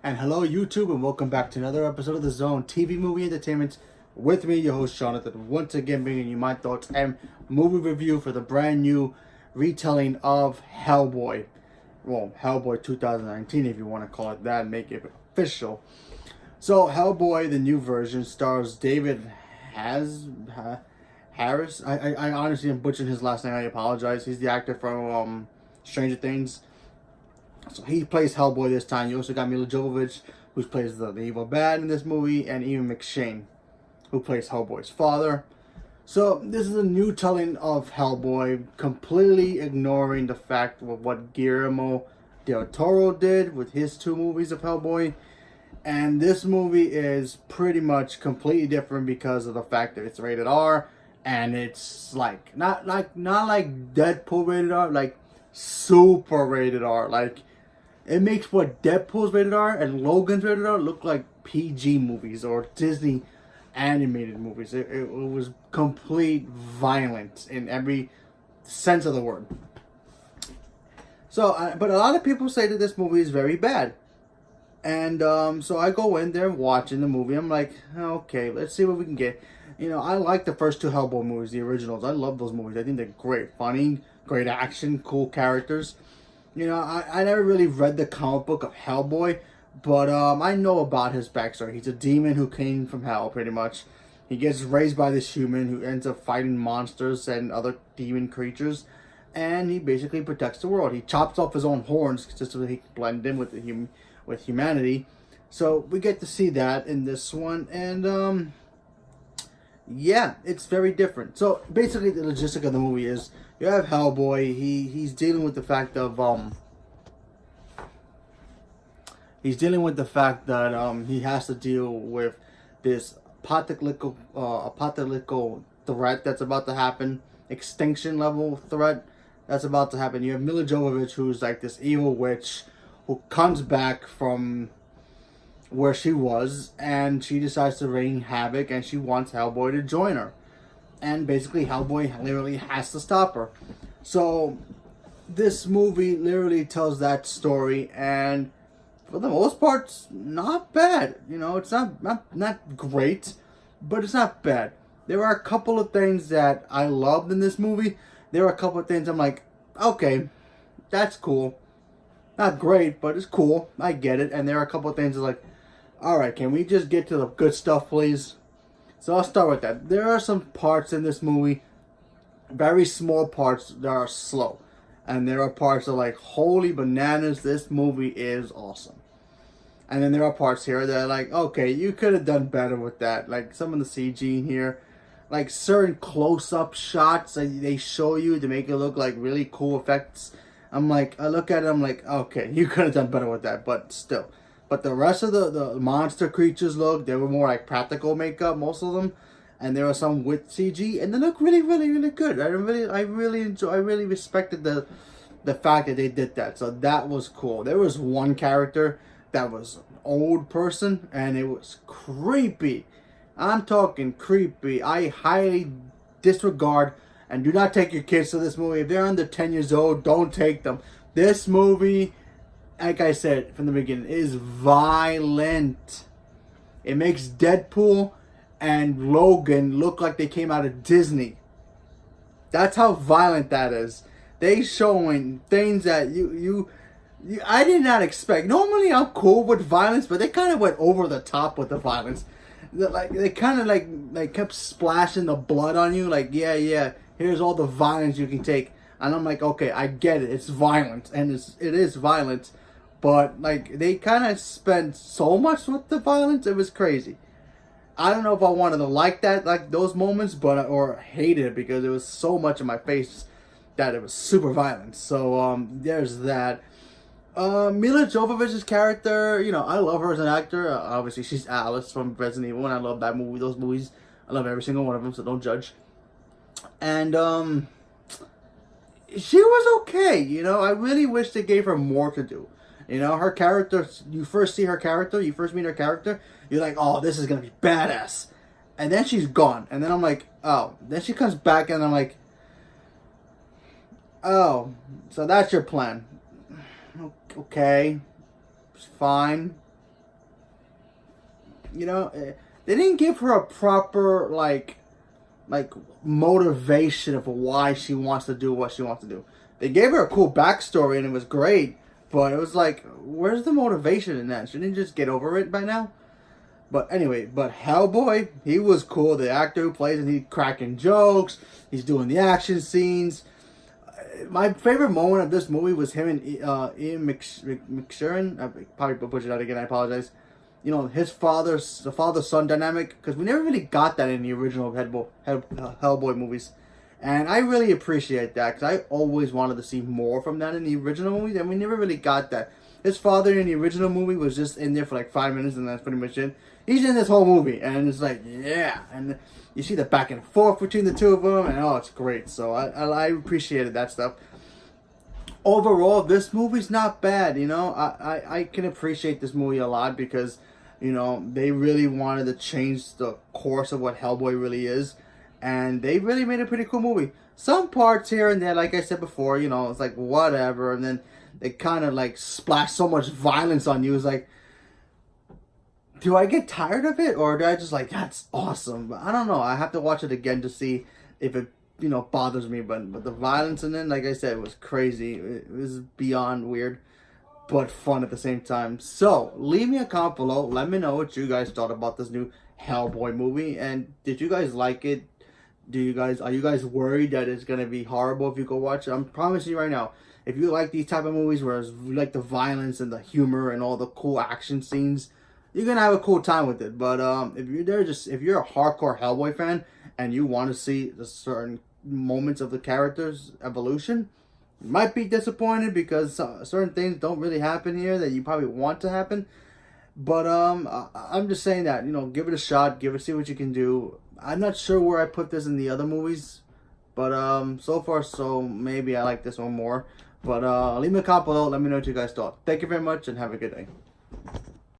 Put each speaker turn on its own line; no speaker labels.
And hello, YouTube, and welcome back to another episode of The Zone TV Movie Entertainment with me, your host, Jonathan, once again bringing you my thoughts and movie review for the brand new retelling of Hellboy. Well, Hellboy 2019, if you want to call it that, and make it official. So, Hellboy, the new version, stars David Harris. I honestly am butchering his last name. I apologize. He's the actor from Stranger Things. So he plays Hellboy this time. You also got Mila Jovovich, who plays the evil bad in this movie, and Ian McShane, who plays Hellboy's father. So this is a new telling of Hellboy, completely ignoring the fact of what Guillermo del Toro did with his two movies of Hellboy. And this movie is pretty much completely different because of the fact that it's rated R, and it's like not like Deadpool rated R, like super rated R. Like, it makes what Deadpool's rated R and Logan's rated R look like PG movies or Disney animated movies. It was complete violence in every sense of the word. So, but a lot of people say that this movie is very bad. And so I go in there watching the movie. I'm like, okay, let's see what we can get. You know, I like the first two Hellboy movies, the originals. I love those movies. I think they're great. Funny, great action, cool characters. You know, I never really read the comic book of Hellboy, but I know about his backstory. He's a demon who came from hell, pretty much. He gets raised by this human who ends up fighting monsters and other demon creatures, and he basically protects the world. He chops off his own horns just so he can blend in with with humanity. So we get to see that in this one, and yeah, it's very different. So basically, the logistic of the movie is, you have Hellboy. He's dealing with the fact of he has to deal with this apocalyptic threat that's about to happen, extinction level threat that's about to happen. You have Mila Jovovich, who's like this evil witch who comes back from where she was, and she decides to wreak havoc, and she wants Hellboy to join her. And basically, Hellboy literally has to stop her. So, this movie literally tells that story, and for the most part, it's not bad. You know, it's not great, but it's not bad. There are a couple of things that I loved in this movie. There are a couple of things I'm like, okay, that's cool. Not great, but it's cool. I get it. And there are a couple of things that like, alright, can we just get to the good stuff, please? So I'll start with that. There are some parts in this movie, very small parts, that are slow. And there are parts that are like, holy bananas, this movie is awesome. And then there are parts here that are like, okay, you could have done better with that. Like some of the CG in here, like certain close-up shots that they show you to make it look like really cool effects. I'm like, I look at it, I'm like, okay, you could have done better with that, but still. But the rest of the monster creatures they were more like practical makeup, most of them. And there are some with CG, and they look really, really, really good. I really respected the fact that they did that. So that was cool. There was one character that was an old person, and it was creepy. I'm talking creepy. I highly disregard and do not take your kids to this movie. If they're under 10 years old, don't take them. This movie, like I said from the beginning, is violent. It makes Deadpool and Logan look like they came out of Disney. That's how violent that is. They showing things that you I did not expect. Normally I'm cool with violence, but they kind of went over the top with the violence. They kind of like kept splashing the blood on you. Like, yeah, here's all the violence you can take. And I'm like, okay, I get it. It's violent, and it is violent. But, like, they kind of spent so much with the violence, it was crazy. I don't know if I wanted to like that, like those moments, or hate it because it was so much in my face that it was super violent. So, there's that. Mila Jovovich's character, you know, I love her as an actor. Obviously, she's Alice from Resident Evil, and I love that movie, those movies. I love every single one of them, so don't judge. And, she was okay, you know. I really wish they gave her more to do. You know, her character, you first meet her character, you're like, oh, this is going to be badass. And then she's gone. And then I'm like, oh. Then she comes back and I'm like, oh, so that's your plan. Okay, it's fine. You know, they didn't give her a proper like motivation of why she wants to do what she wants to do. They gave her a cool backstory and it was great, but it was like, where's the motivation in that? Shouldn't you just get over it by now? But anyway, but Hellboy, he was cool. The actor who plays it, he's cracking jokes. He's doing the action scenes. My favorite moment of this movie was him and Ian McShane. I probably butchered that again. I apologize. You know, the father-son dynamic, because we never really got that in the original Hellboy movies. And I really appreciate that, because I always wanted to see more from that in the original movies, and we never really got that. His father in the original movie was just in there for like 5 minutes, and that's pretty much it. He's in this whole movie, and it's like, yeah. And you see the back and forth between the two of them, and oh, it's great. So I appreciated that stuff. Overall, this movie's not bad, you know. I can appreciate this movie a lot because, you know, they really wanted to change the course of what Hellboy really is. And they really made a pretty cool movie. Some parts here and there, like I said before, you know, it's like whatever. And then they kind of like splash so much violence on you. It's like, do I get tired of it? Or do I just like, that's awesome? But I don't know. I have to watch it again to see if it, you know, bothers me. But the violence in it, like I said, was crazy. It was beyond weird, but fun at the same time. So leave me a comment below. Let me know what you guys thought about this new Hellboy movie. And did you guys like it? Are you guys worried that it's gonna be horrible if you go watch it? I'm promising you right now, if you like these type of movies where it's like the violence and the humor and all the cool action scenes, you're gonna have a cool time with it. But if you're a hardcore Hellboy fan and you want to see the certain moments of the character's evolution, you might be disappointed because certain things don't really happen here that you probably want to happen. But I'm just saying that, you know, give it a shot, see what you can do. I'm not sure where I put this in the other movies, but so far, so maybe I like this one more. But leave me a comment below, let me know what you guys thought. Thank you very much and have a good day.